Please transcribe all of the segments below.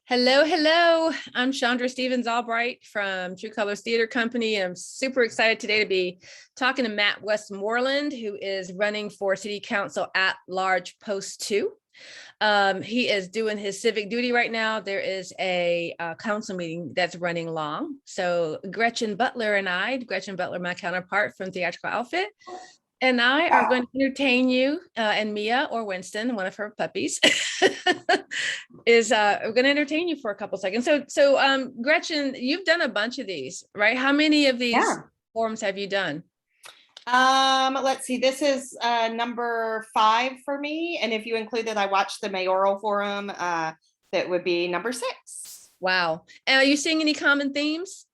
Hello, hello. I'm Chandra Stevens Albright from True Colors Theater Company. And I'm super excited today to be talking to Matt Westmoreland, who is running for City Council at large post 2. He is doing his civic duty right now. There is a council meeting that's running long. So Gretchen Butler, my counterpart from Theatrical Outfit, and I are going to entertain you, and Mia or Winston, one of her puppies, is we're going to entertain you for a couple seconds. So Gretchen, you've done a bunch of these, right? How many of these forums have you done? Let's see, this is number 5 for me. And if you include that I watched the mayoral forum, that would be number 6. Wow. And are you seeing any common themes?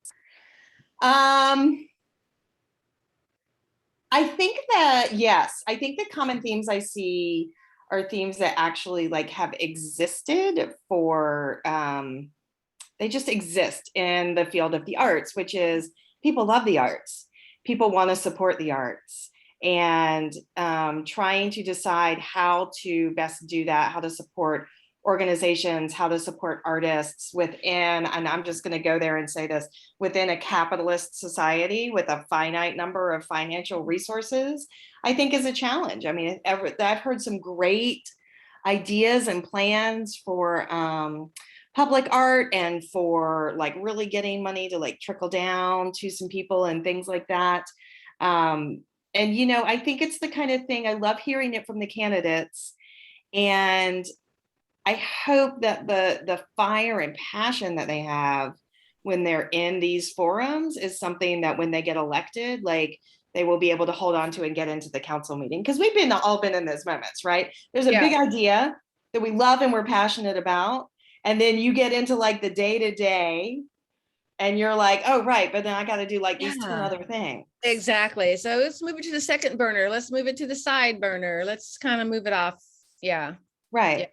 I think that, yes, I think the common themes I see are themes that actually like have existed for, they just exist in the field of the arts, which is people love the arts. People want to support the arts, and trying to decide how to best do that, how to support organizations, how to support artists within, and I'm just going to go there and say this, within a capitalist society with a finite number of financial resources, I think is a challenge. I mean, I've heard some great ideas and plans for public art and for like really getting money to like trickle down to some people and things like that. And, you know, I think it's the kind of thing, I love hearing it from the candidates. And I hope that the fire and passion that they have when they're in these forums is something that when they get elected, like they will be able to hold on to and get into the council meeting. Because we've all been in those moments, right? There's a big idea that we love and we're passionate about. And then you get into like the day-to-day and you're like, oh, right, but then I got to do like these 10 other things. Exactly. So let's move it to the second burner. Let's move it to the side burner. Let's kind of move it off. Yeah. Right. Yeah.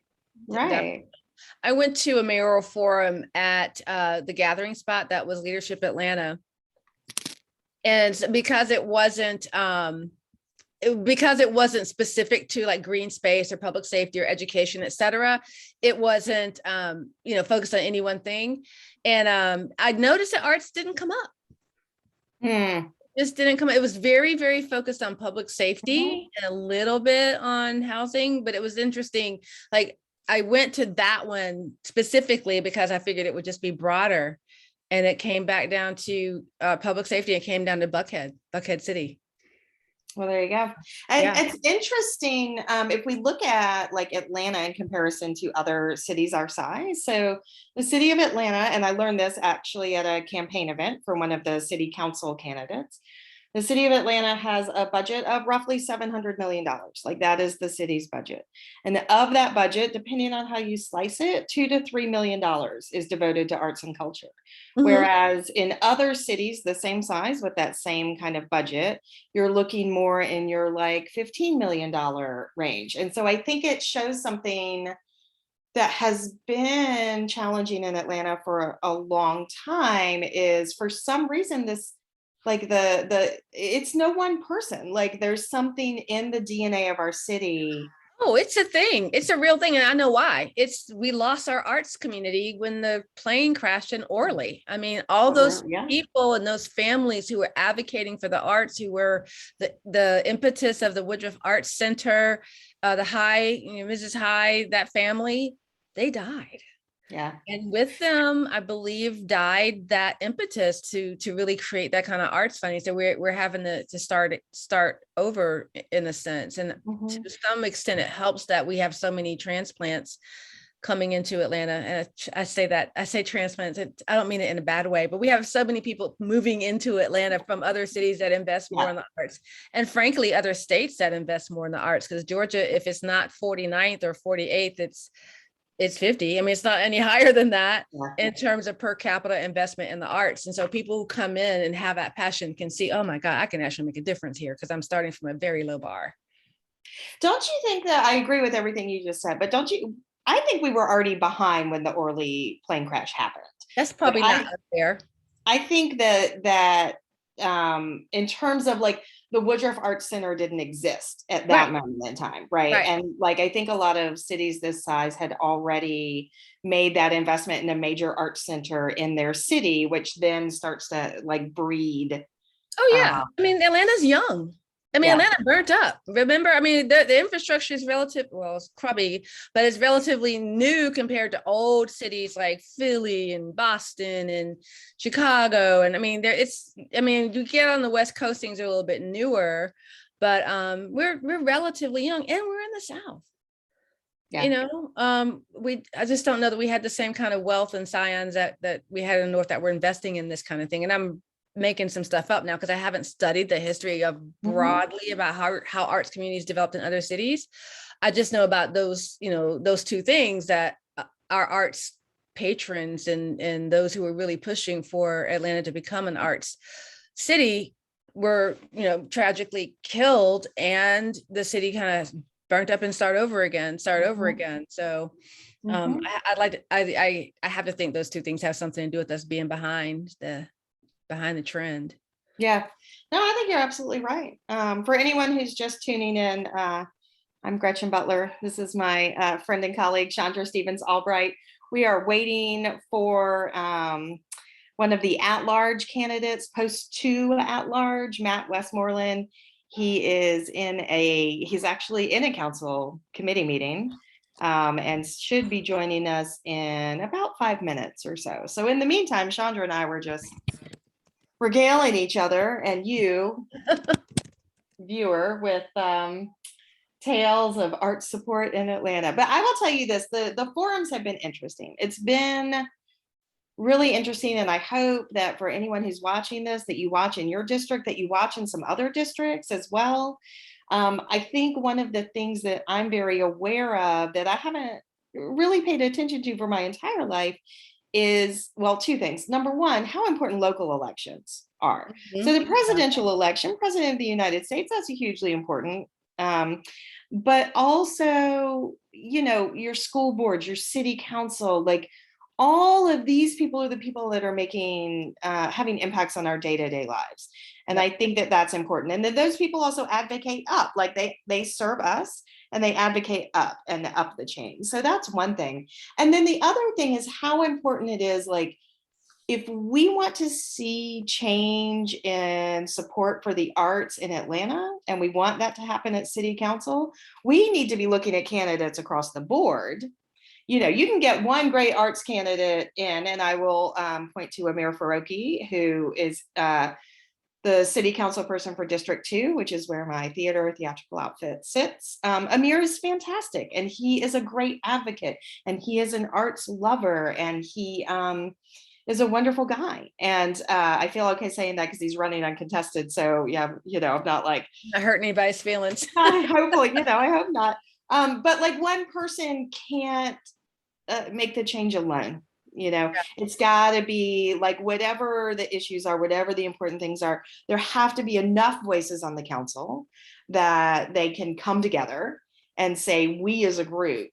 Right. Definitely. I went to a mayoral forum at the gathering spot that was Leadership Atlanta. And because it wasn't specific to like green space or public safety or education, et cetera, it wasn't focused on any one thing. And I noticed that arts didn't come up. Just didn't come. It was very, very focused on public safety and a little bit on housing, but it was interesting. Like I went to that one specifically because I figured it would just be broader, and it came back down to public safety. It came down to Buckhead City. Well, there you go. And it's interesting if we look at like Atlanta in comparison to other cities our size. So the city of Atlanta, and I learned this actually at a campaign event for one of the city council candidates. The city of Atlanta has a budget of roughly $700 million. Like that is the city's budget. And of that budget, depending on how you slice it, $2 to $3 million is devoted to arts and culture. Whereas in other cities, the same size with that same kind of budget, you're looking more in your like $15 million range. And so I think it shows something that has been challenging in Atlanta for a long time is for some reason this, like it's no one person, like there's something in the DNA of our city. Oh, it's a thing. It's a real thing. And I know why. We lost our arts community when the plane crashed in Orly. I mean, all those people and those families who were advocating for the arts, who were the impetus of the Woodruff Arts Center, the High, Mrs. High, that family, they died. Yeah. And with them, I believe, died that impetus to really create that kind of arts funding. So we're having to start over in a sense. And to some extent, it helps that we have so many transplants coming into Atlanta. And I say transplants, I don't mean it in a bad way, but we have so many people moving into Atlanta from other cities that invest more in the arts. And frankly, other states that invest more in the arts, because Georgia, if it's not 49th or 48th, it's 50. I mean, it's not any higher than that in terms of per capita investment in the arts. And so people who come in and have that passion can see, oh my God, I can actually make a difference here because I'm starting from a very low bar. Don't you think that, I agree with everything you just said, but I think we were already behind when the Orly plane crash happened. That's probably not up there. I think that in terms of like the Woodruff Arts Center didn't exist at that Right, moment in time, right? right. And like, I think a lot of cities this size had already made that investment in a major arts center in their city, which then starts to like breed. Oh yeah. Uh, I mean, Atlanta's young. I mean, yeah, Atlanta burnt up. Remember, I mean, the infrastructure is relative, well, it's crummy, but it's relatively new compared to old cities like Philly and Boston and Chicago. And I mean, I mean, you get on the West Coast, things are a little bit newer, but we're relatively young and we're in the South. yeah. I just don't know that we had the same kind of wealth and scions that we had in the North that were investing in this kind of thing. And I'm making some stuff up now because I haven't studied the history of Mhm. broadly about how arts communities developed in other cities. I just know about those, those two things, that our arts patrons and those who were really pushing for Atlanta to become an arts city were, tragically killed, and the city kind of burnt up and start over Mhm. again. So Mhm. I'd like to, I have to think those two things have something to do with us being behind the trend. Yeah. No, I think you're absolutely right. For anyone who's just tuning in, I'm Gretchen Butler. This is my friend and colleague, Chandra Stevens Albright. We are waiting for one of the at-large candidates, post 2 at-large, Matt Westmoreland. He's actually in a council committee meeting, and should be joining us in about 5 minutes or so. So in the meantime, Chandra and I were just regaling each other and you, viewer, with tales of art support in Atlanta. But I will tell you this, the forums have been interesting. It's been really interesting. And I hope that for anyone who's watching this, that you watch in your district, that you watch in some other districts as well. I think one of the things that I'm very aware of that I haven't really paid attention to for my entire life is, well, two things. Number one, how important local elections are. So the Mhm. presidential election, president of the United States, that's a hugely important. Um, but also, your school boards, your city council, like all of these people are the people that are making, having impacts on our day-to-day lives. And I Yep. think that that's important. And then those people also advocate up, like they serve us and they advocate up and up the chain. So that's one thing. And then the other thing is how important it is, like, if we want to see change in support for the arts in Atlanta, and we want that to happen at city council, we need to be looking at candidates across the board. You can get one great arts candidate in, and I will point to Amir Faroki, who is the city council person for District 2, which is where my theatrical outfit sits. Amir is fantastic, and he is a great advocate, and he is an arts lover, and he is a wonderful guy. And I feel okay saying that because he's running uncontested. So yeah, I'm not like, Not hurt anybody's feelings. hopefully, I hope not. But like one person can't make the change alone. It's got to be like whatever the issues are, whatever the important things are, there have to be enough voices on the council that they can come together and say, we as a group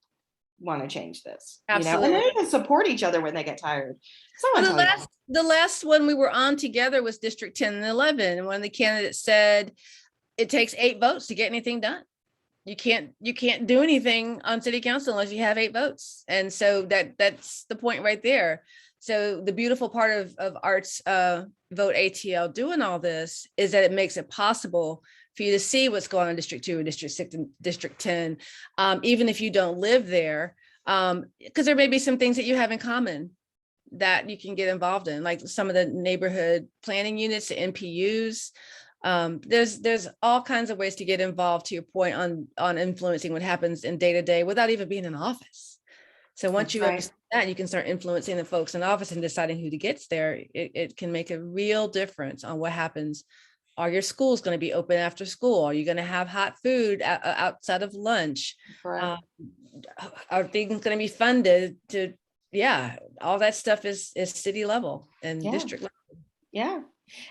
want to change this, and Absolutely. they can support each other when they get tired. Someone Well, tell me. the last one we were on together was District 10 and 11. And one of the candidates said it takes 8 votes to get anything done. You can't do anything on city council unless you have 8 votes. And so that's the point right there. So the beautiful part of arts vote ATL doing all this is that it makes it possible for you to see what's going on in District 2 and District 6 and District 10, even if you don't live there, because there may be some things that you have in common that you can get involved in, like some of the neighborhood planning units, the NPUs. There's all kinds of ways to get involved, to your point, on influencing what happens in day to day without even being in office. So once That's you right. understand that, you can start influencing the folks in office and deciding who to get there. It can make a real difference on what happens. Are your schools going to be open after school? Are you going to have hot food outside of lunch? Correct. Um, are things going to be funded to, yeah, all that stuff is city level and Yeah. district level. Yeah.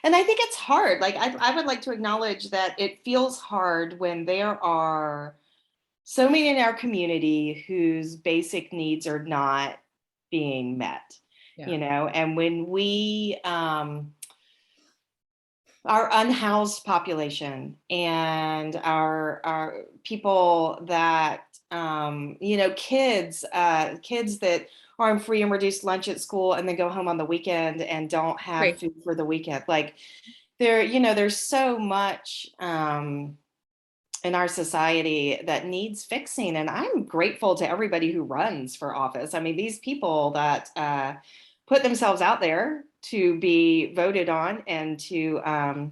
And I think it's hard. Like, I would like to acknowledge that it feels hard when there are so many in our community whose basic needs are not being met, Yeah. and when our unhoused population and our people that kids that are on free and reduced lunch at school and then go home on the weekend and don't have Great. food for the weekend. Like there's so much in our society that needs fixing, and I'm grateful to everybody who runs for office. I mean, these people that put themselves out there to be voted on and to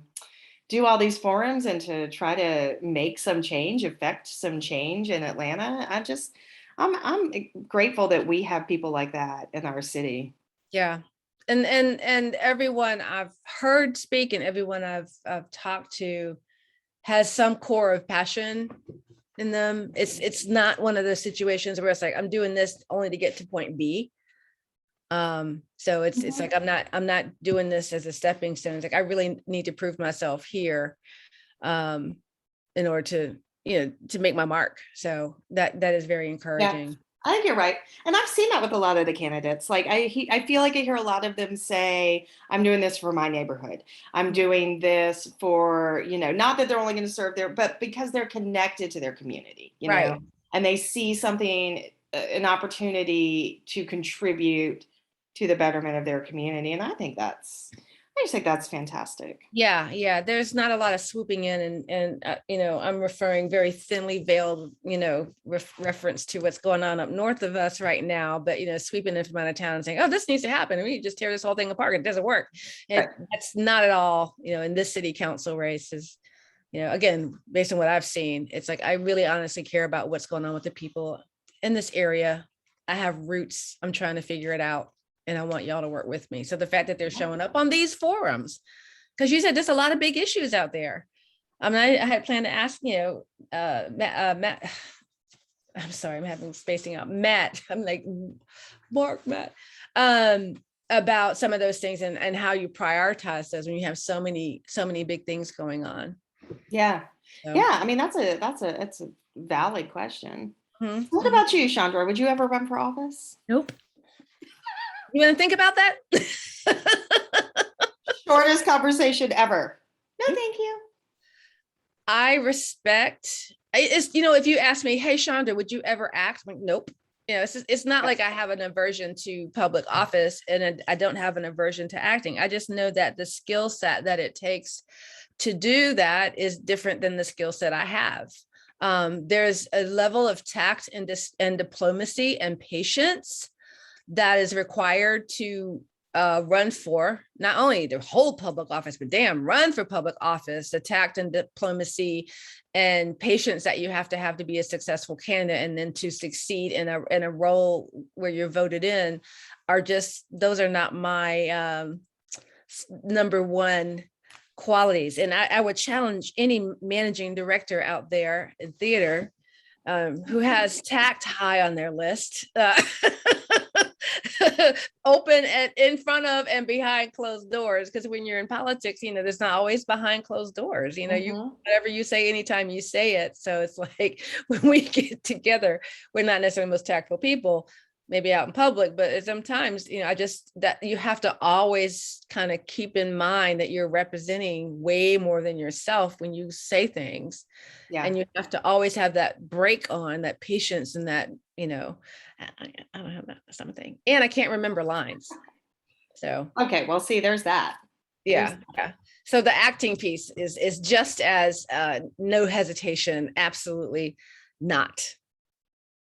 do all these forums and to try to make some change, affect some change in Atlanta. I'm grateful that we have people like that in our city. Yeah. And everyone I've heard speak and everyone I've talked to has some core of passion in them. It's not one of those situations where it's like, I'm doing this only to get to point B. So it's like, I'm not doing this as a stepping stone. It's like, I really need to prove myself here, in order to make my mark. So that is very Yeah, encouraging. I think you're right. And I've seen that with a lot of the candidates. Like I feel like I hear a lot of them say, I'm doing this for my neighborhood. I'm doing this for, not that they're only going to serve there, but because they're connected to their community, Right. and they see something, an opportunity to contribute to the betterment of their community. And I just think that's fantastic. Yeah. There's not a lot of swooping in and I'm referring very thinly veiled, reference to what's going on up north of us right now, but sweeping in from out of town and saying, oh, this needs to happen. And we just tear this whole thing apart. It doesn't work. Right. That's not at all, in this city council race is, again, based on what I've seen, it's like, I really honestly care about what's going on with the people in this area. I have roots. I'm trying to figure it out. And I want y'all to work with me. So the fact that they're showing up on these forums, because you said there's a lot of big issues out there. I mean, I had planned to ask, Matt, I'm sorry, I'm having spacing out. Matt, I'm like, Matt, about some of those things and how you prioritize those when you have so many big things going on. Yeah. So, Yeah. I mean, that's a valid question. mhm, What mhm. about you, Chandra? Would you ever run for office? Nope. You want to think about that? Shortest conversation ever. No, thank you. I respect it's, if you ask me, hey, Chandra, would you ever act? I'm like, nope. It's not like I have an aversion to public office and I don't have an aversion to acting. I just know that the skill set that it takes to do that is different than the skill set I have. There's a level of tact and diplomacy and patience that is required to run for not only the whole public office, but run for public office. The tact and diplomacy and patience that you have to be a successful candidate, and then to succeed in a role where you're voted in, those are not my number one qualities. And I would challenge any managing director out there in theater who has tact high on their list. Open and in front of and behind closed doors, because when you're in politics, there's not always behind closed doors. You whatever you say anytime you say it. So it's like when we get together, we're not necessarily the most tactful people, maybe out in public, but sometimes that you have to always kind of keep in mind that you're representing way more than yourself when you say things. Yeah. And you have to always have that break on, that patience, and that I don't have that something, and I can't remember lines. So Okay, well, see, there's that. yeah. So the acting piece is just as no hesitation. Absolutely not.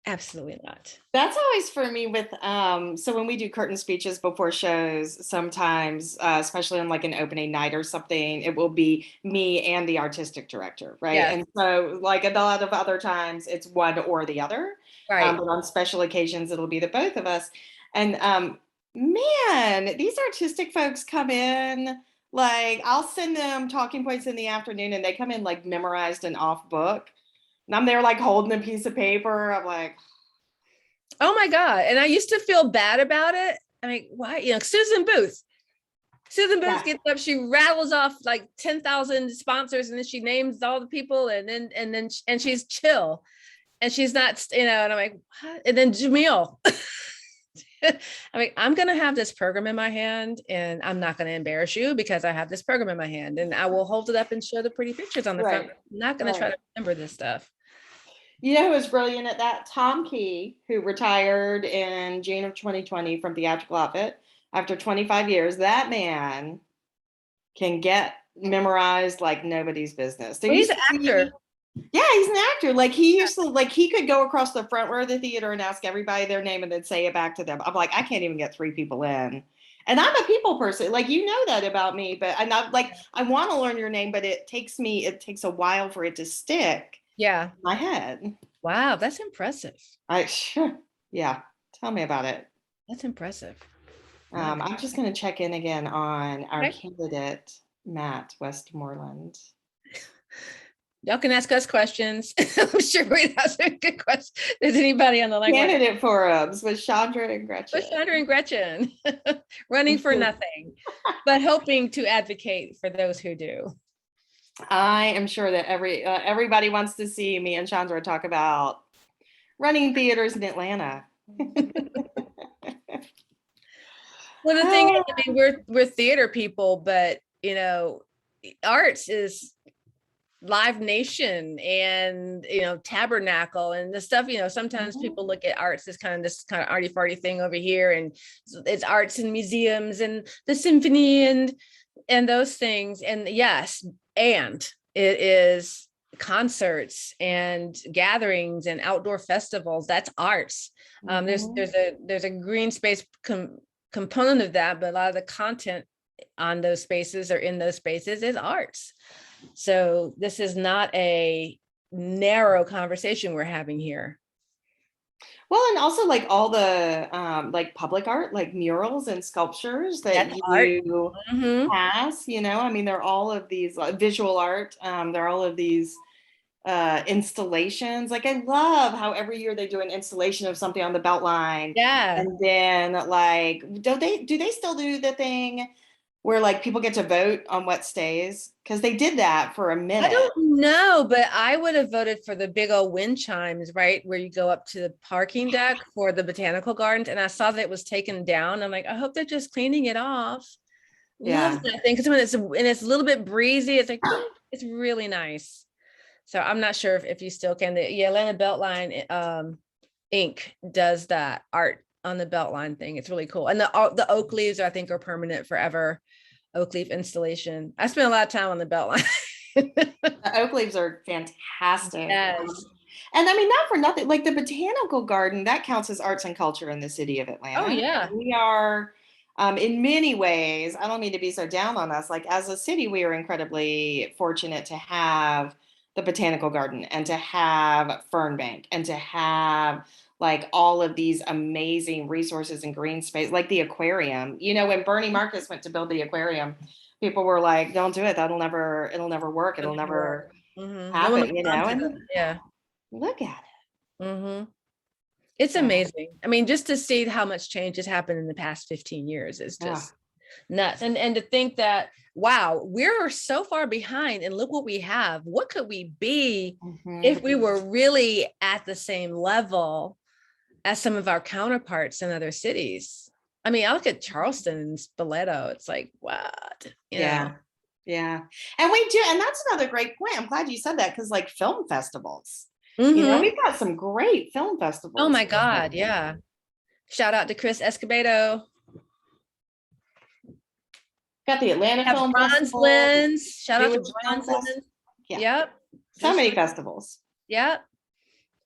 Absolutely not. That's always for me with so when we do curtain speeches before shows, sometimes especially on like an opening night or something, it will be me and the artistic director, right? Yeah. And so like a lot of other times it's one or the other. Right. But on special occasions it'll be the both of us. And man, these artistic folks come in, like I'll send them talking points in the afternoon and they come in like memorized and off book. And I'm there like holding a piece of paper. I'm like, oh my God. And I used to feel bad about it. I mean, why? Susan Booth gets up, she rattles off like 10,000 sponsors, and then she names all the people, and she's chill, and she's not, and I'm like, what? And then Jamil, I mean, I'm going to have this program in my hand and I'm not going to embarrass you because I have this program in my hand and I will hold it up and show the pretty pictures on the front. Right. I'm not going to try Right. to remember this stuff. You know who was brilliant at that? Tom Key, who retired in June of 2020 from Theatrical Outfit after 25 years. That man can get memorized like nobody's business. There Well, he's used an to be, actor. yeah, he's an actor. Like he used to, like he could go across the front row of the theater and ask everybody their name and then say it back to them. I'm like, I can't even get 3 people in. And I'm a people person. Like you know that about me, but I'm not like I want to learn your name, but it takes a while for it to stick Yeah. in my head. Wow. That's impressive. Yeah, tell me about it. That's impressive. I'm just going to check in again on our Okay. candidate, Matt Westmoreland. Y'all can ask us questions. I'm sure we have some good questions. Does anybody on the line? Candidate forums with Chandra and Gretchen. With Chandra and Gretchen, running for nothing, but hoping to advocate for those who do. I am sure that everybody wants to see me and Chandra talk about running theaters in Atlanta. Well, the thing is, I mean, we're theater people, but you know, arts is Live Nation and Tabernacle and the stuff. Sometimes people look at arts as kind of this kind of arty farty thing over here, and it's arts and museums and the symphony and those things. And yes, and it is concerts and gatherings and outdoor festivals. That's arts. There's a green space component of that, but a lot of the content on those spaces or in those spaces is arts. So this is not a narrow conversation we're having here. Well, and also like all the like public art, like murals and sculptures that you pass, I mean, they're all of these visual art. They're all of these installations. Like I love how every year they do an installation of something on the Beltline. Yeah. And then like, do they still do the thing where like people get to vote on what stays? Because they did that for a minute. I don't know, but I would have voted for the big old wind chimes, right? Where you go up to the parking deck for the botanical gardens. And I saw that it was taken down. I'm like, I hope they're just cleaning it off. Yeah. Love that thing. Because when it's a little bit breezy, it's like, it's really nice. So I'm not sure if you still can. The Atlanta Beltline Inc. does that art on the Beltline thing. It's really cool. And the oak leaves, I think, are permanent forever. Oak leaf installation. I spent a lot of time on the Beltline. The oak leaves are fantastic. Yes. And I mean, not for nothing, like the botanical garden, that counts as arts and culture in the city of Atlanta. Oh, yeah. We are, in many ways, I don't mean to be so down on us, like as a city, we are incredibly fortunate to have the botanical garden and to have Fernbank and to have like all of these amazing resources and green space, like the aquarium. When Bernie Marcus went to build the aquarium, people were like, don't do it. It'll never work. It'll never happen, And yeah. Look at it. It's amazing. I mean, just to see how much change has happened in the past 15 years is just nuts. And to think that, wow, we're so far behind and look what we have. What could we be if we were really at the same level as some of our counterparts in other cities? I mean, I look at Charleston and Spoleto. It's like, what? Yeah. And we do. And that's another great point. I'm glad you said that because like film festivals, we've got some great film festivals. Oh my God. Yeah. Shout out to Chris Escobedo. Got the Atlanta Film Festival. Shout out to Bronze. Yep. So many festivals. Yep.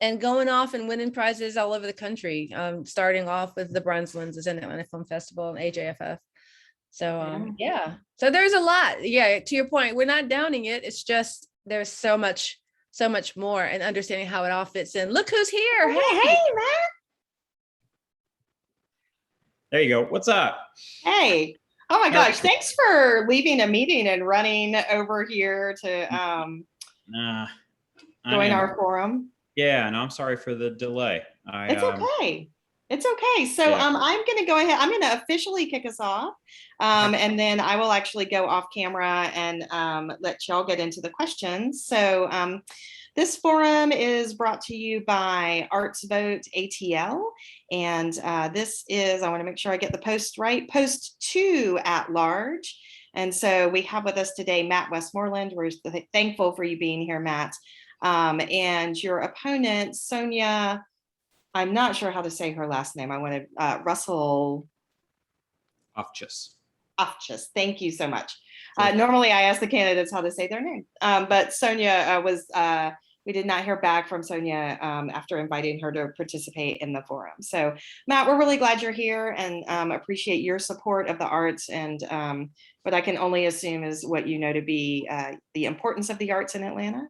And going off and winning prizes all over the country. Starting off with the Brunslands in Atlanta Film Festival and AJFF. So so there's a lot. Yeah, to your point, we're not downing it. It's just there's so much more and understanding how it all fits in. Look who's here. Hey, man. There you go. What's up? Hey. Oh my gosh. Thanks for leaving a meeting and running over here to join our forum. Yeah, no, I'm sorry for the delay. It's okay. It's okay. So I'm going to go ahead. I'm going to officially kick us off. And then I will actually go off camera and let y'all get into the questions. So This forum is brought to you by Arts Vote ATL. And this is, I want to make sure I get the post right, post 2 at large. And so we have with us today, Matt Westmoreland. We're thankful for you being here, Matt. And your opponent, Sonia, I'm not sure how to say her last name. I want to, Russell Ofchus. Ofchus. Thank you so much. Normally I ask the candidates how to say their name, but Sonia we did not hear back from Sonia after inviting her to participate in the forum. So Matt, we're really glad you're here and appreciate your support of the arts and what I can only assume is what you know to be the importance of the arts in Atlanta.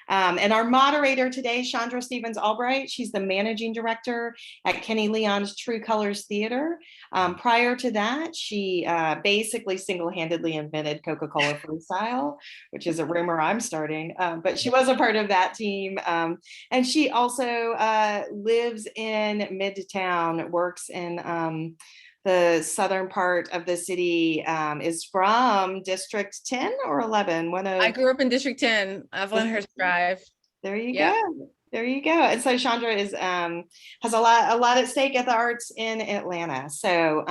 And our moderator today, Chandra Stevens Albright, she's the managing director at Kenny Leon's True Colors Theater. Prior to that, she basically single-handedly invented Coca-Cola Freestyle, which is a rumor I'm starting, but she was a part of that team. And she also lives in Midtown, works in the southern part of the city, is from District 10 or 11. I grew up in District 10, Evelynhurst Drive. There you go. There you go. And so Chandra is has a lot at stake at the arts in Atlanta. So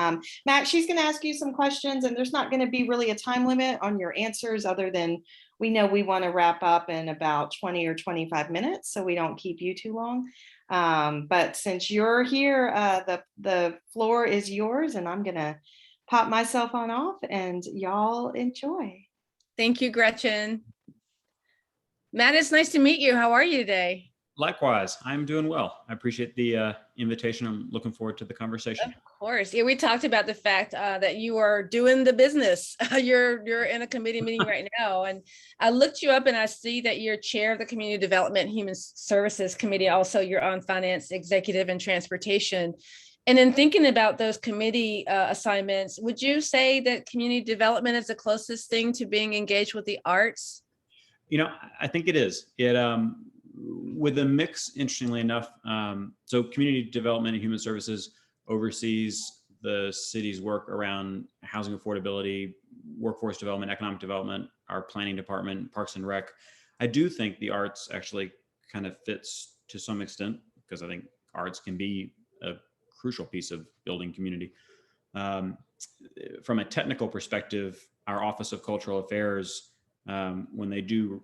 Matt, she's going to ask you some questions, and there's not going to be really a time limit on your answers, other than we know we want to wrap up in about 20 or 25 minutes, so we don't keep you too long. But since you're here, the floor is yours, and I'm going to pop my cell phone off, and y'all enjoy. Thank you, Gretchen. Matt, it's nice to meet you. How are you today? Likewise, I'm doing well. I appreciate the invitation. I'm looking forward to the conversation. Of course. Yeah, we talked about the fact that you are doing the business. You're in a committee meeting right now. And I looked you up and I see that you're chair of the Community Development and Human Services Committee. Also, you're on Finance, Executive, and Transportation. And in thinking about those committee assignments, would you say that community development is the closest thing to being engaged with the arts? You know, I think it is. It with a mix, interestingly enough. So community development and human services oversees the city's work around housing affordability, workforce development, economic development, our planning department, Parks and Rec. I do think the arts actually kind of fits to some extent, because I think arts can be a crucial piece of building community. From a technical perspective, our Office of Cultural Affairs, when they do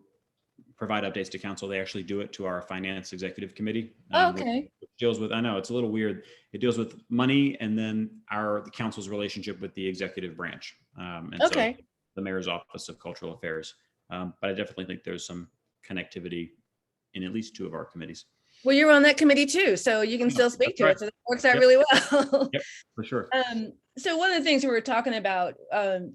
provide updates to council, they actually do it to our Finance Executive Committee. Okay. Which deals with, I know it's a little weird, it deals with money and then the council's relationship with the executive branch. And so the Mayor's Office of Cultural Affairs. But I definitely think there's some connectivity in at least two of our committees. Well, you're on that committee too, so you can still speak to it. So that works out really well. Yep, for sure. So one of the things we were talking about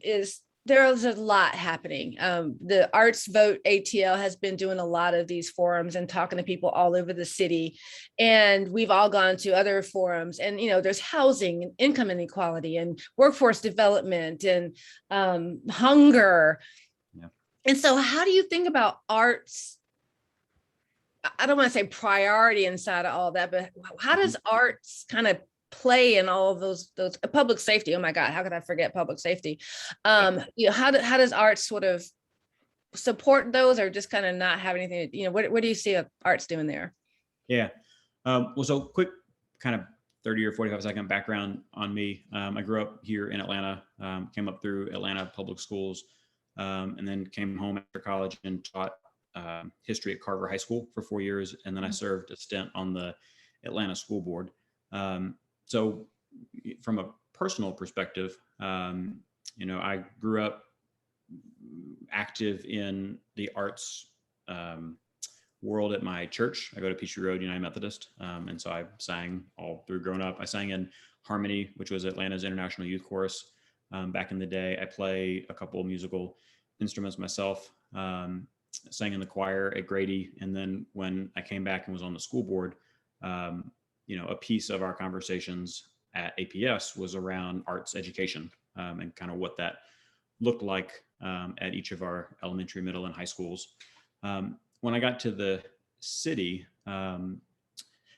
is there's a lot happening. The Arts Vote ATL has been doing a lot of these forums and talking to people all over the city. And we've all gone to other forums, and, you know, there's housing and income inequality and workforce development and hunger. Yeah. And so how do you think about arts? I don't want to say priority inside of all that, but how does arts kind of play in all of those public safety? Oh my God, how could I forget public safety? You know, how does arts sort of support those, or just kind of not have anything? You know, what do you see arts doing there? Yeah. Well, so quick kind of 30 or 45-second background on me. I grew up here in Atlanta, came up through Atlanta public schools, and then came home after college and taught history at Carver High School for 4 years. And then I served a stint on the Atlanta School Board. So from a personal perspective, you know, I grew up active in the arts world at my church. I go to Peachtree Road United Methodist. And so I sang all through growing up. I sang in Harmony, which was Atlanta's International Youth Chorus. Back in the day, I play a couple of musical instruments myself. Sang in the choir at Grady. And then when I came back and was on the school board, you know, a piece of our conversations at APS was around arts education and kind of what that looked like at each of our elementary, middle, and high schools. When I got to the city, you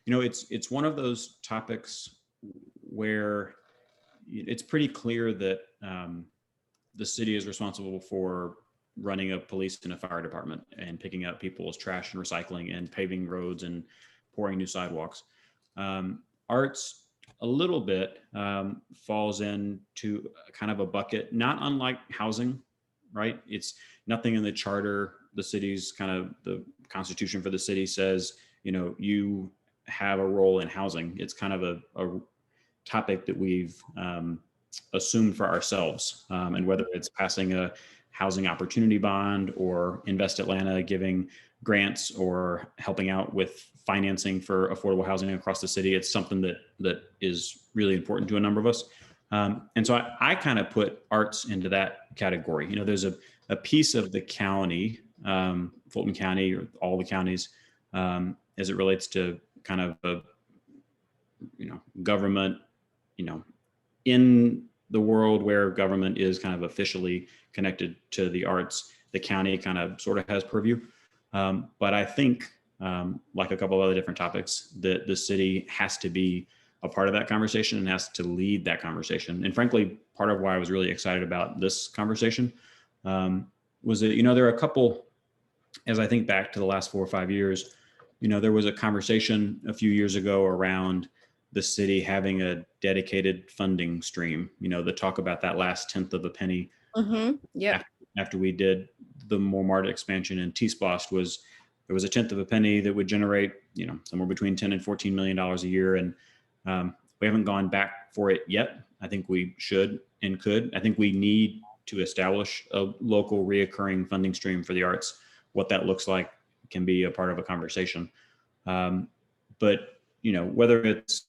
know, it's one of those topics where it's pretty clear that the city is responsible for running a police and a fire department and picking up people's trash and recycling and paving roads and pouring new sidewalks. Arts a little bit falls into kind of a bucket, not unlike housing, right? It's nothing in the charter, the city's kind of the constitution for the city says, you have a role in housing. It's kind of a topic that we've assumed for ourselves. And whether it's passing a housing opportunity bond or Invest Atlanta giving grants or helping out with financing for affordable housing across the city, it's something that is really important to a number of us. And so I kind of put arts into that category. There's a piece of the county, Fulton County or all the counties, as it relates to kind of a, government, in the world where government is kind of officially connected to the arts, the county kind of sort of has purview. But I think, like a couple of other different topics, that the city has to be a part of that conversation and has to lead that conversation. And frankly, part of why I was really excited about this conversation was that, there are a couple, as I think back to the last 4 or 5 years, there was a conversation a few years ago around the city having a dedicated funding stream, the talk about that last tenth of a penny. Yeah. After we did the Montmartre expansion and T-Splost there was a tenth of a penny that would generate, somewhere between 10 and $14 million a year. And we haven't gone back for it yet. I think we should and could. I think we need to establish a local reoccurring funding stream for the arts. What that looks like can be a part of a conversation. But, whether it's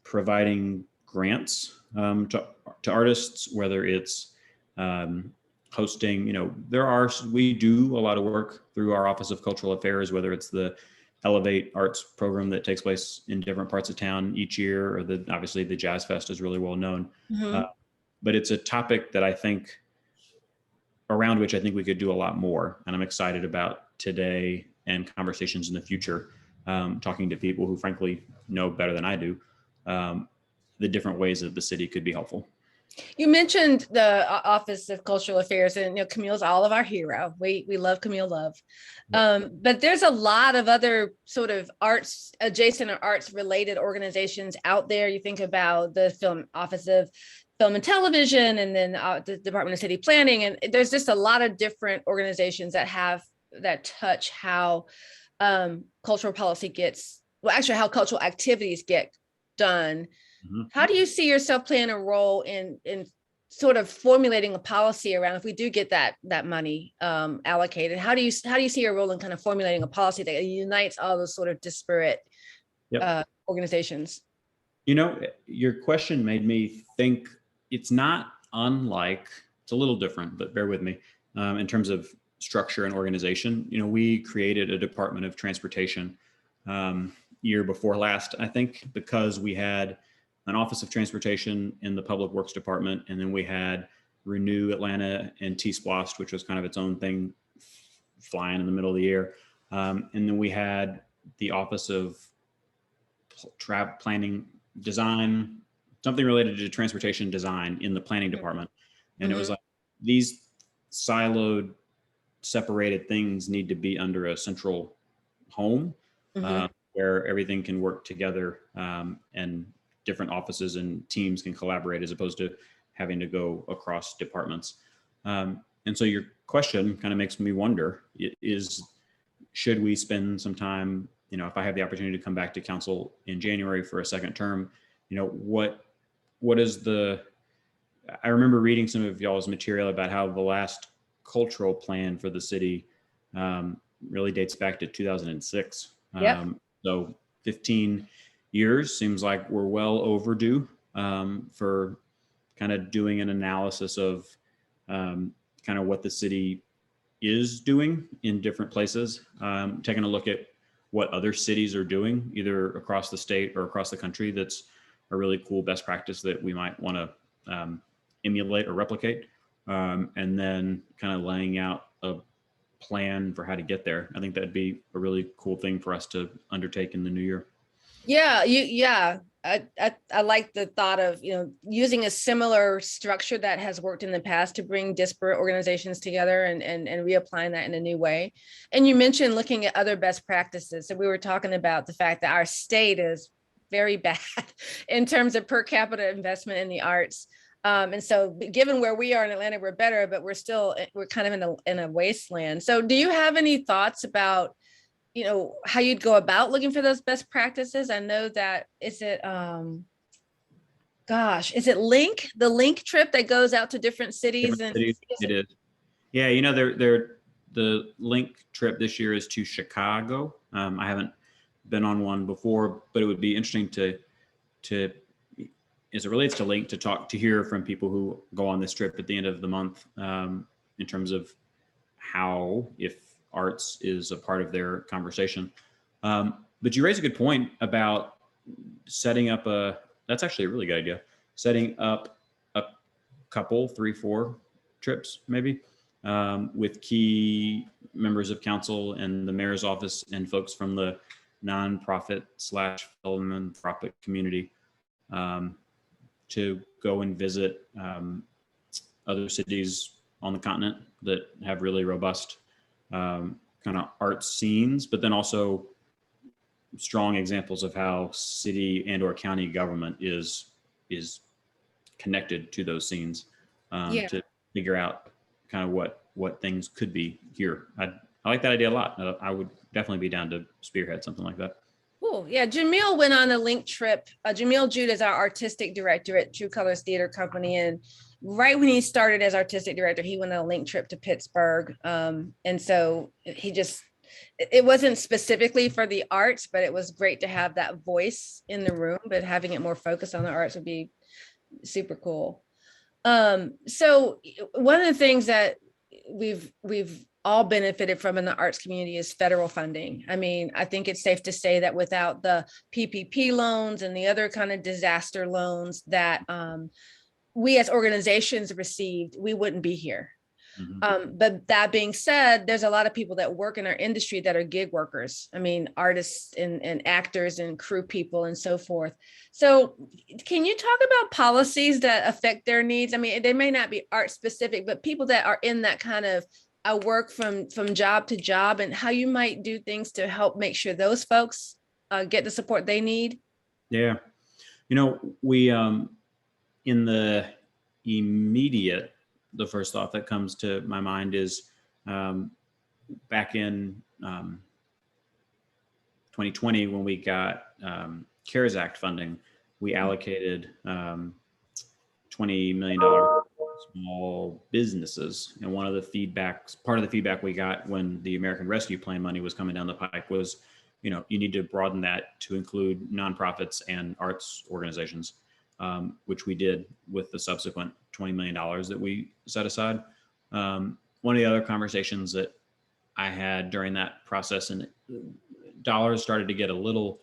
providing grants to artists, whether it's hosting, we do a lot of work through our Office of Cultural Affairs, whether it's the Elevate Arts program that takes place in different parts of town each year, or obviously the Jazz Fest is really well known. But it's a topic that I think around which I think we could do a lot more. And I'm excited about today and conversations in the future, talking to people who frankly know better than I do, the different ways that the city could be helpful. You mentioned the Office of Cultural Affairs, and Camille's all of our hero. We love Camille Love, but there's a lot of other sort of arts adjacent or arts related organizations out there. You think about the Office of Film and Television, and then the Department of City Planning, and there's just a lot of different organizations that touch how cultural policy how cultural activities get done. How do you see yourself playing a role in sort of formulating a policy around, if we do get that money allocated, how do you see your role in kind of formulating a policy that unites all those sort of disparate organizations? Your question made me think it's not unlike, it's a little different, but bear with me, in terms of structure and organization. We created a Department of Transportation year before last, I think, because we had an Office of Transportation in the Public Works Department, and then we had Renew Atlanta and T-Splost, which was kind of its own thing, flying in the middle of the air. And then we had the Office of Planning Design, something related to transportation design in the Planning Department. And it was like, these siloed, separated things need to be under a central home where everything can work together, and different offices and teams can collaborate, as opposed to having to go across departments. And so your question kind of makes me wonder, should we spend some time, if I have the opportunity to come back to council in January for a second term, what is I remember reading some of y'all's material about how the last cultural plan for the city really dates back to 2006. So 15 years seems like we're well overdue for kind of doing an analysis of kind of what the city is doing in different places, taking a look at what other cities are doing, either across the state or across the country. That's a really cool best practice that we might want to emulate or replicate, and then kind of laying out a plan for how to get there. I think that'd be a really cool thing for us to undertake in the new year. Yeah. I like the thought of, using a similar structure that has worked in the past to bring disparate organizations together and reapplying that in a new way. And you mentioned looking at other best practices. So we were talking about the fact that our state is very bad in terms of per capita investment in the arts. And so given where we are in Atlanta, we're better, but we're kind of in a wasteland. So do you have any thoughts about how you'd go about looking for those best practices? I know that is it the link trip that goes out to different cities Different and cities. It is. Yeah, the link trip this year is to Chicago. I haven't been on one before, but it would be interesting to as it relates to link to hear from people who go on this trip at the end of the month, in terms of how, if arts is a part of their conversation. But you raise a good point about setting up that's actually a really good idea. Setting up a couple, 3, 4 trips maybe, with key members of council and the mayor's office and folks from the nonprofit / philanthropic community, to go and visit other cities on the continent that have really robust kind of art scenes, but then also strong examples of how city and or county government is connected to those scenes, to figure out kind of what things could be here. I like that idea a lot. I would definitely be down to spearhead something like that. Cool. Yeah, Jamil went on a link trip. Jamil Jude is our artistic director at True Colors Theater Company, and right when he started as artistic director, he went on a link trip to Pittsburgh. And so it wasn't specifically for the arts, but it was great to have that voice in the room, but having it more focused on the arts would be super cool. So one of the things that we've all benefited from in the arts community is federal funding. I mean, I think it's safe to say that without the PPP loans and the other kind of disaster loans that we as organizations received, we wouldn't be here. Mm-hmm. But that being said, there's a lot of people that work in our industry that are gig workers. I mean, artists and actors and crew people and so forth. So can you talk about policies that affect their needs? I mean, they may not be art specific, but people that are in that kind of work from job to job, and how you might do things to help make sure those folks get the support they need? Yeah. We, in the immediate, the first thought that comes to my mind is back in 2020, when we got CARES Act funding, we allocated $20 million small businesses. And part of the feedback we got when the American Rescue Plan money was coming down the pike was, you need to broaden that to include nonprofits and arts organizations, which we did with the subsequent $20 million that we set aside. One of the other conversations that I had during that process, and dollars started to get a little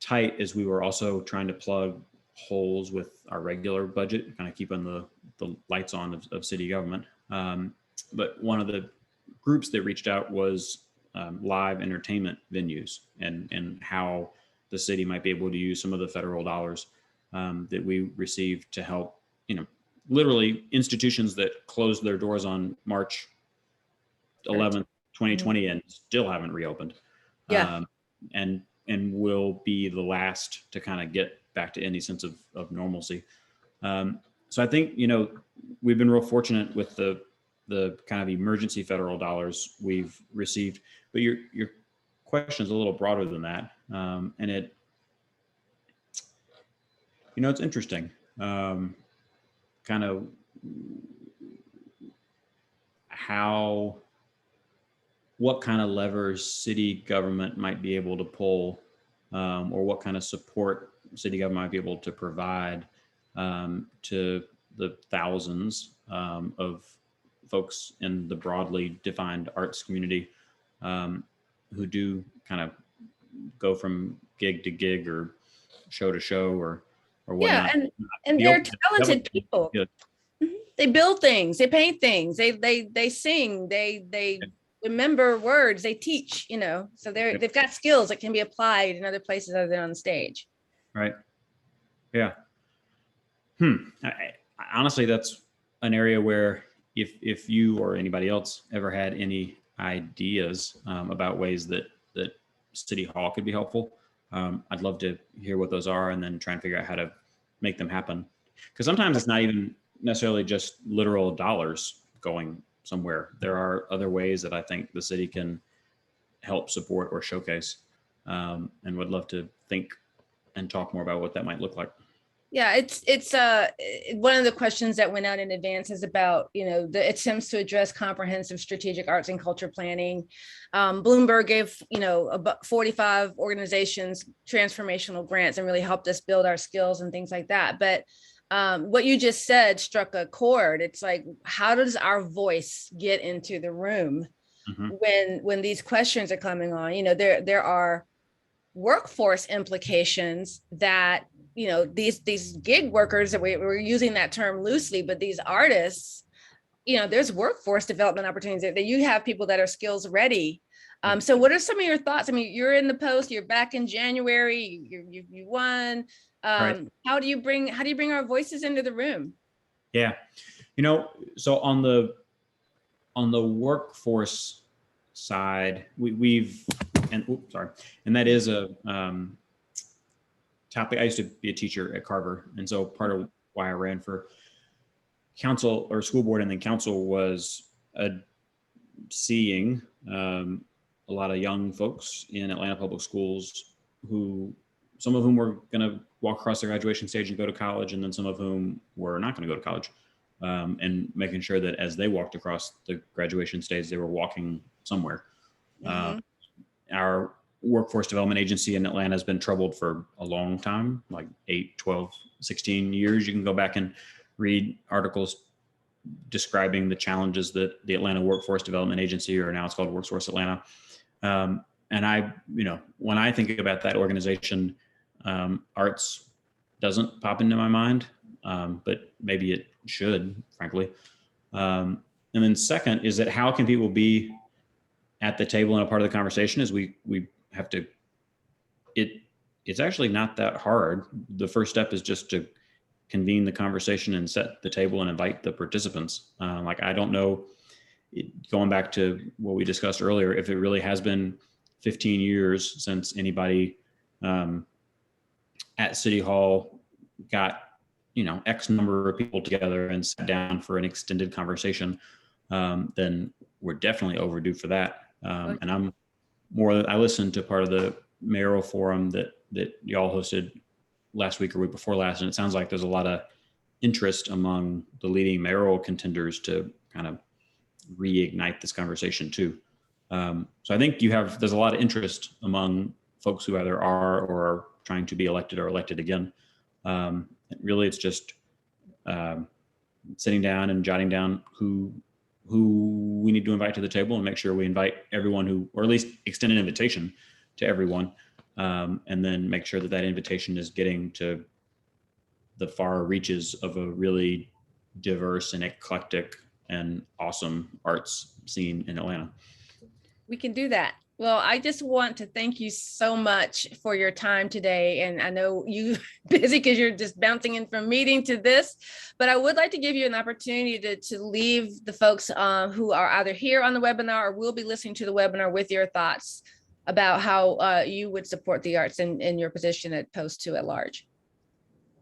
tight as we were also trying to plug holes with our regular budget, kind of keeping the lights on of city government. But one of the groups that reached out was live entertainment venues, and how the city might be able to use some of the federal dollars that we received to help, literally institutions that closed their doors on March 11th, 2020, and still haven't reopened. Yeah. And will be the last to kind of get back to any sense of normalcy. So I think, we've been real fortunate with the kind of emergency federal dollars we've received, but your question is a little broader than that. And it's interesting, kind of what kind of levers city government might be able to pull, or what kind of support city government might be able to provide to the thousands of folks in the broadly defined arts community, who do kind of go from gig to gig or show to show or whatnot. Yeah, and they're talented people. Good. They build things, they paint things, they sing, they remember words, they teach, so Yep. they've got skills that can be applied in other places other than on the stage. Right. Yeah. Honestly, that's an area where if you or anybody else ever had any ideas about ways that City Hall could be helpful, I'd love to hear what those are and then try and figure out how to make them happen. Because sometimes it's not even necessarily just literal dollars going somewhere. There are other ways that I think the city can help support or showcase, and would love to think and talk more about what that might look like. Yeah, it's one of the questions that went out in advance is about, the attempts to address comprehensive strategic arts and culture planning. Bloomberg gave, about 45 organizations transformational grants and really helped us build our skills and things like that. But what you just said struck a chord. It's like, how does our voice get into the room when these questions are coming on? There are workforce implications that these gig workers, that we're using that term loosely, but these artists, there's workforce development opportunities that you have people that are skills ready. So what are some of your thoughts? I mean, you're in the post, you're back in January, you won. Right. How do you bring our voices into the room? Yeah. So on the workforce side, and that is a topic. I used to be a teacher at Carver, and so part of why I ran for council or school board and then council was seeing a lot of young folks in Atlanta public schools who, some of whom were going to walk across the graduation stage and go to college, and then some of whom were not going to go to college, and making sure that as they walked across the graduation stage, they were walking somewhere. Our workforce development agency in Atlanta has been troubled for a long time, like 8, 12, 16 years. You can go back and read articles describing the challenges that the Atlanta Workforce Development Agency, or now it's called Workforce Atlanta. And I, when I think about that organization, arts doesn't pop into my mind, but maybe it should, frankly. And then second is that how can people be at the table and a part of the conversation? Is we have to, it's actually not that hard. The first step is just to convene the conversation and set the table and invite the participants. Like, I don't know, going back to what we discussed earlier, if it really has been 15 years since anybody at City Hall got, X number of people together and sat down for an extended conversation, then we're definitely overdue for that. And I listened to part of the mayoral forum that y'all hosted last week or week before last, and it sounds like there's a lot of interest among the leading mayoral contenders to kind of reignite this conversation too. So I think there's a lot of interest among folks who either are or are trying to be elected or elected again. Really, it's just sitting down and jotting down who we need to invite to the table and make sure we invite everyone who, or at least extend an invitation to everyone, and then make sure that invitation is getting to the far reaches of a really diverse and eclectic and awesome arts scene in Atlanta. We can do that. Well, I just want to thank you so much for your time today. And I know you're busy because you're just bouncing in from meeting to this, but I would like to give you an opportunity to leave the folks who are either here on the webinar or will be listening to the webinar with your thoughts about how you would support the arts in your position at Post 2 at large.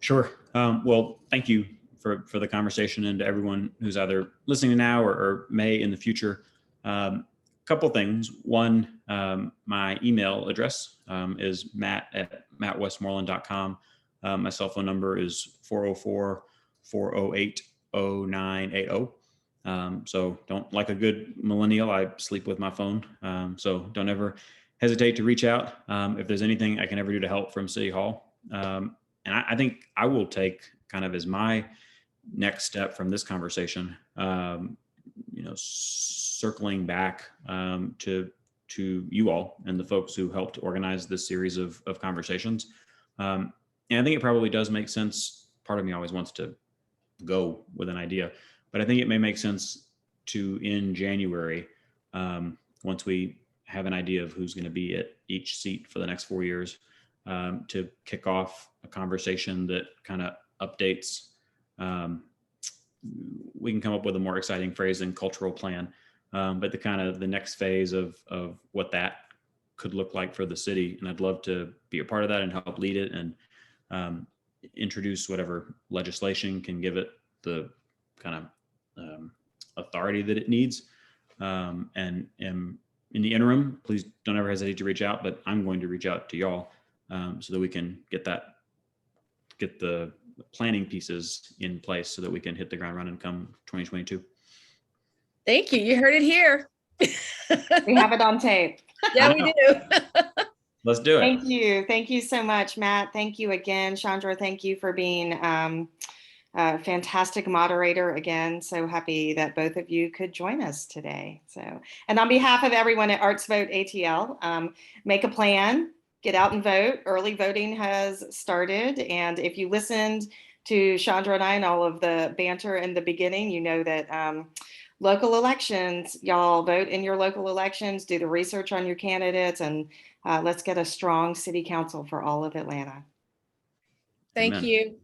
Sure. Well, thank you for the conversation, and to everyone who's either listening now or may in the future. Couple things. One, my email address is matt@mattwestmoreland.com. My cell phone number is 404-408-0980. So don't, like a good millennial, I sleep with my phone. So don't ever hesitate to reach out if there's anything I can ever do to help from City Hall. And I think I will take kind of as my next step from this conversation, circling back to you all and the folks who helped organize this series of conversations. And I think it probably does make sense. Part of me always wants to go with an idea, but I think it may make sense to, in January, once we have an idea of who's going to be at each seat for the next 4 years, to kick off a conversation that kind of updates. We can come up with a more exciting phrase than cultural plan, but the kind of the next phase of what that could look like for the city. And I'd love to be a part of that and help lead it, and introduce whatever legislation can give it the kind of authority that it needs. And in the interim, please don't ever hesitate to reach out, but I'm going to reach out to y'all so that we can get the planning pieces in place so that we can hit the ground running come 2022. Thank you. You heard it here. We have it on tape. Yeah, we do. Let's do it. Thank you. Thank you so much, Matt. Thank you again. Chandra, thank you for being a fantastic moderator again. So happy that both of you could join us today. So, and on behalf of everyone at Arts Vote ATL, make a plan, get out and vote. Early voting has started. And if you listened to Chandra and I and all of the banter in the beginning, you know that local elections, y'all vote in your local elections, do the research on your candidates, and let's get a strong city council for all of Atlanta. Thank Amen. you.